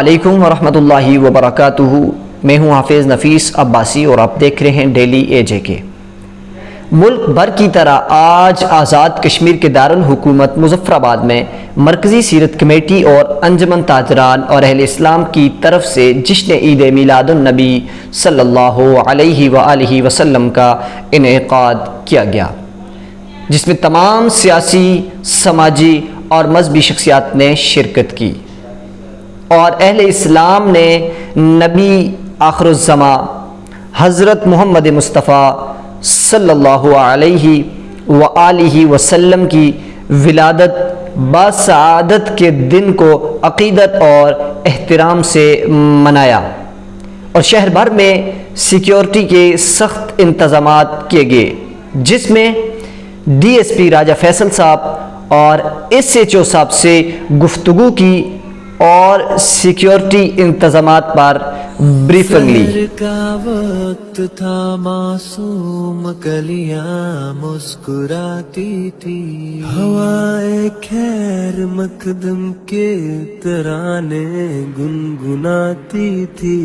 علیکم ورحمۃ اللہ وبرکاتہ۔ میں ہوں حافظ نفیس عباسی اور آپ دیکھ رہے ہیں ڈیلی اے جے کے۔ ملک بھر کی طرح آج آزاد کشمیر کے دارالحکومت مظفر آباد میں مرکزی سیرت کمیٹی اور انجمن تاجران اور اہل اسلام کی طرف سے جشن عید میلاد النبی صلی اللہ علیہ وآلہ وسلم کا انعقاد کیا گیا، جس میں تمام سیاسی، سماجی اور مذہبی شخصیات نے شرکت کی اور اہل اسلام نے نبی آخر الزماں حضرت محمد مصطفیٰ صلی اللہ علیہ وآلہ وسلم کی ولادت بسعادت کے دن کو عقیدت اور احترام سے منایا، اور شہر بھر میں سیکیورٹی کے سخت انتظامات کیے گئے، جس میں ڈی ایس پی راجہ فیصل صاحب اور ایس ایچ او صاحب سے گفتگو کی اور سیکیورٹی انتظامات پر بریفنگ لی۔ سحر کا وقت تھا، معصوم کلیاں مسکراتی تھی، ہوائے خیر مقدم کے ترانے گنگناتی تھی،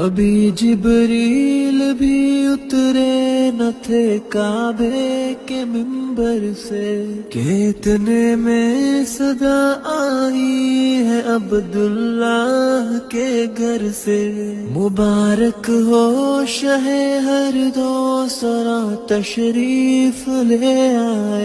ابھی جبریل بھی اترے نہ تھے کعبے کے منبر سے کہ اتنے میں صدا آئی ہے عبداللہ کے گھر سے، مبارک ہو شہ ہر دو سرا تشریف لے آئے۔